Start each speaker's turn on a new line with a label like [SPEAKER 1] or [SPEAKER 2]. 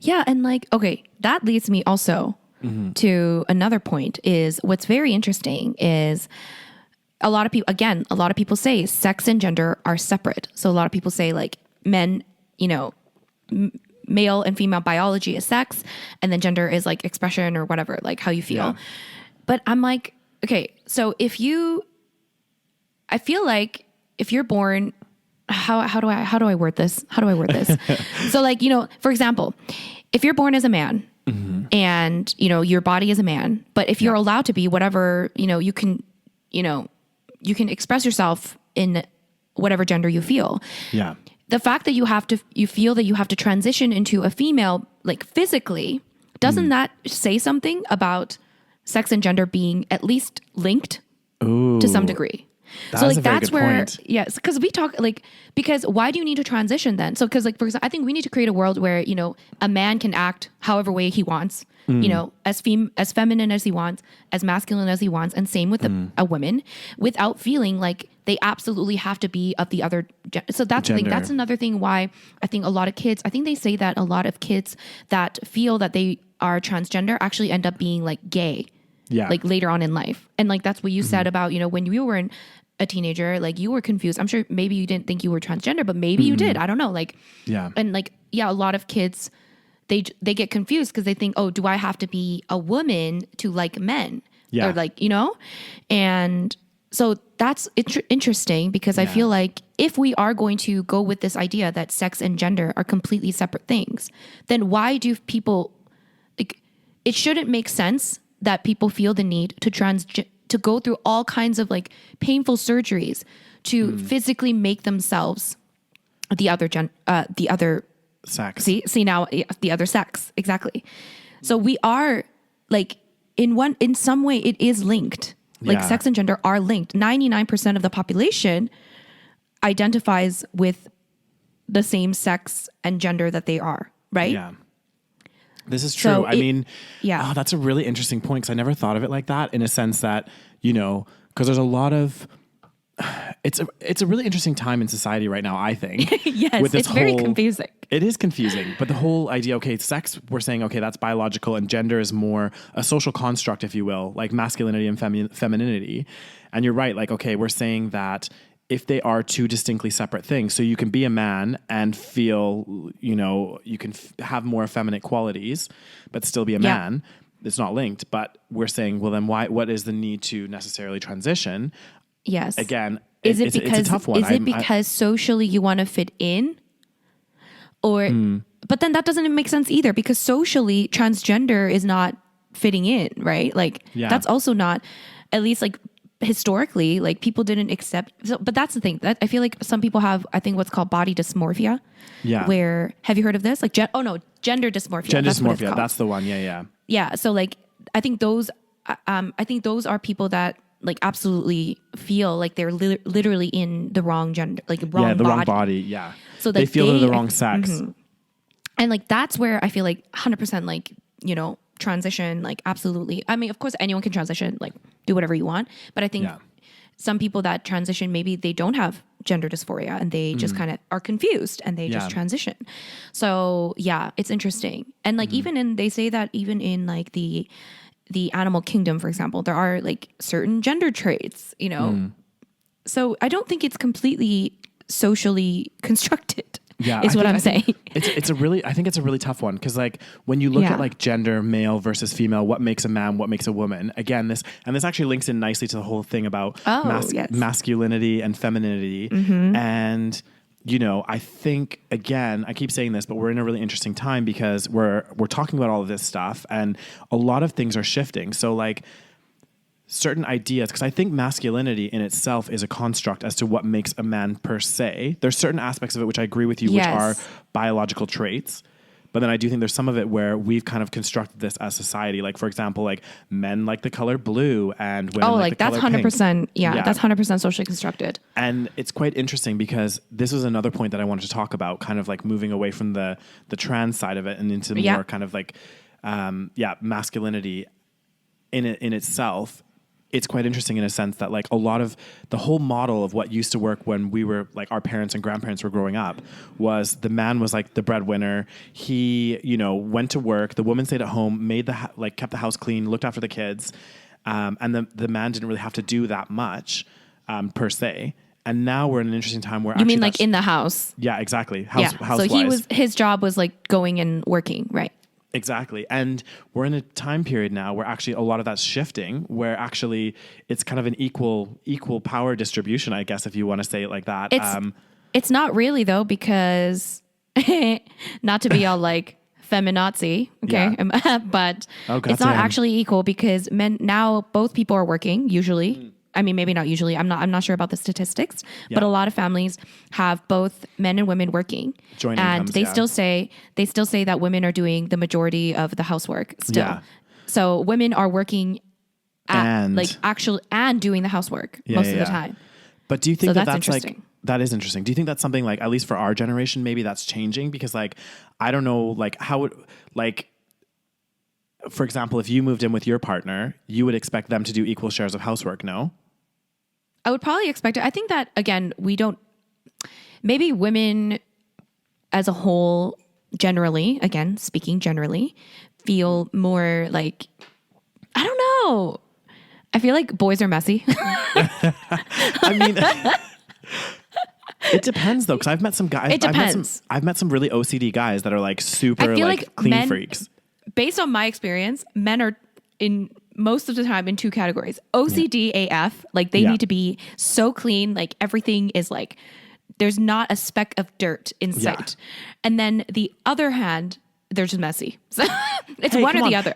[SPEAKER 1] Yeah. And like, okay, that leads me also to another point is what's very interesting is a lot of people, again, a lot of people say sex and gender are separate. So a lot of people say like men, male and female biology is sex, and then gender is like expression or whatever, like how you feel.
[SPEAKER 2] Yeah.
[SPEAKER 1] But I'm like, okay, so I feel like if you're born, how do I word this? How do I word this? So like, for example, if you're born as a man and, your body is a man, but if you're allowed to be whatever, you can express yourself in whatever gender you feel.
[SPEAKER 2] Yeah.
[SPEAKER 1] The fact that you feel that you have to transition into a female, like physically, doesn't that say something about sex and gender being at least linked to some degree?
[SPEAKER 2] So like
[SPEAKER 1] that's where,
[SPEAKER 2] point.
[SPEAKER 1] yes, because we talk like, because why do you need to transition then? So, because like, for example, I think we need to create a world where, a man can act however way he wants, as feminine as he wants, as masculine as he wants. And same with a woman without feeling like they absolutely have to be of the other. So that's the thing. That's another thing why I think a lot of kids, I think they say that a lot of kids that feel that they are transgender actually end up being like gay.
[SPEAKER 2] Yeah.
[SPEAKER 1] Like later on in life. And like, that's what you said about, when you were a teenager, like you were confused. I'm sure maybe you didn't think you were transgender, but maybe you did. I don't know. Like,
[SPEAKER 2] yeah.
[SPEAKER 1] And like, yeah, a lot of kids, they get confused because they think, oh, do I have to be a woman to like men?
[SPEAKER 2] Yeah.
[SPEAKER 1] Or like, and so that's interesting because I feel like if we are going to go with this idea that sex and gender are completely separate things, then why do people, like, it shouldn't make sense that people feel the need to go through all kinds of like painful surgeries to physically make themselves the other
[SPEAKER 2] sex.
[SPEAKER 1] See now the other sex. Exactly. So we are like in some way it is linked. Like sex and gender are linked. 99% of the population identifies with the same sex and gender that they are, right?
[SPEAKER 2] Yeah. This is true. That's a really interesting point because I never thought of it like that in a sense that, because there's a lot of, it's a really interesting time in society right now, I think.
[SPEAKER 1] Yes,
[SPEAKER 2] with this
[SPEAKER 1] it's very confusing.
[SPEAKER 2] It is confusing, but the whole idea, okay, sex, we're saying, okay, that's biological and gender is more a social construct, if you will, like masculinity and femininity. And you're right. Like, okay, we're saying that if they are two distinctly separate things, so you can be a man and feel, you can have more effeminate qualities, but still be a man. It's not linked, but we're saying, well, then what is the need to necessarily transition?
[SPEAKER 1] Yes.
[SPEAKER 2] Again,
[SPEAKER 1] it's
[SPEAKER 2] a tough one.
[SPEAKER 1] Is it because socially you want to fit in? Or, but then that doesn't make sense either because socially transgender is not fitting in, right? Like that's also not, at least like, historically, like people didn't accept. But that's the thing that I feel like some people have, I think what's called body dysmorphia.
[SPEAKER 2] Yeah.
[SPEAKER 1] Where, have you heard of this? Like, gender dysmorphia.
[SPEAKER 2] Gender dysmorphia. That's the one. Yeah. Yeah.
[SPEAKER 1] Yeah. So like, I think those are people that like absolutely feel like they're literally in the wrong gender, like wrong body.
[SPEAKER 2] Wrong body. Yeah.
[SPEAKER 1] So
[SPEAKER 2] they feel they're the wrong sex.
[SPEAKER 1] And like, that's where I feel like 100% like, transition, like absolutely. I mean, of course anyone can transition, like do whatever you want. But I think some people that transition, maybe they don't have gender dysphoria and they just kind of are confused and they just transition. So yeah, it's interesting. And like, they say that even in like the animal kingdom, for example, there are like certain gender traits, So I don't think it's completely socially constructed.
[SPEAKER 2] Yeah,
[SPEAKER 1] is what I'm saying.
[SPEAKER 2] I think it's a really tough one because like when you look at like gender, male versus female, what makes a man, what makes a woman? Again, this actually links in nicely to the whole thing about masculinity and femininity. And I think again, I keep saying this, but we're in a really interesting time because we're talking about all of this stuff and a lot of things are shifting. So like certain ideas, because I think masculinity in itself is a construct as to what makes a man per se. There's certain aspects of it which I agree with you, which are biological traits. But then I do think there's some of it where we've kind of constructed this as society. Like, for example, like men like the color blue and women like the color pink.
[SPEAKER 1] 100%. Yeah, that's 100% socially constructed.
[SPEAKER 2] And it's quite interesting because this was another point that I wanted to talk about, kind of like moving away from the trans side of it and into more kind of like, masculinity in itself. it's quite interesting in a sense that like a lot of the whole model of what used to work when we were like our parents and grandparents were growing up was the man was like the breadwinner. He, you know, went to work. The woman stayed at home, made kept the house clean, looked after the kids. And the man didn't really have to do that much per se. And now we're in an interesting time where
[SPEAKER 1] you mean like in the house?
[SPEAKER 2] Yeah, exactly. House-wise.
[SPEAKER 1] So his job was like going and working, right?
[SPEAKER 2] Exactly. And we're in a time period now where actually a lot of that's shifting, where actually it's kind of an equal power distribution, I guess, if you want to say it like that.
[SPEAKER 1] It's not really though, because not to be all like feminazi, okay? Yeah. But it's not actually equal because men now, both people are working usually. I mean, maybe not usually. I'm not sure about the statistics, but a lot of families have both men and women working,
[SPEAKER 2] joint
[SPEAKER 1] and
[SPEAKER 2] incomes,
[SPEAKER 1] they still say that women are doing the majority of the housework still. Yeah. So women are working and doing the housework most of the time.
[SPEAKER 2] But do you think that's like that is interesting? Do you think that's something like at least for our generation maybe that's changing because like I don't know like how it like. For example, if you moved in with your partner, you would expect them to do equal shares of housework, no?
[SPEAKER 1] I would probably expect it. I think that, again, maybe women as a whole, generally, again, speaking generally, feel more like, I don't know. I feel like boys are messy.
[SPEAKER 2] I mean, it depends though, because I've met some guys.
[SPEAKER 1] It depends.
[SPEAKER 2] I've met some really OCD guys that are like super like clean freaks.
[SPEAKER 1] Based on my experience, men are in most of the time in two categories. OCD AF, like they need to be so clean, like everything is like, there's not a speck of dirt in sight. And then the other hand, they're just messy. So it's one or the other.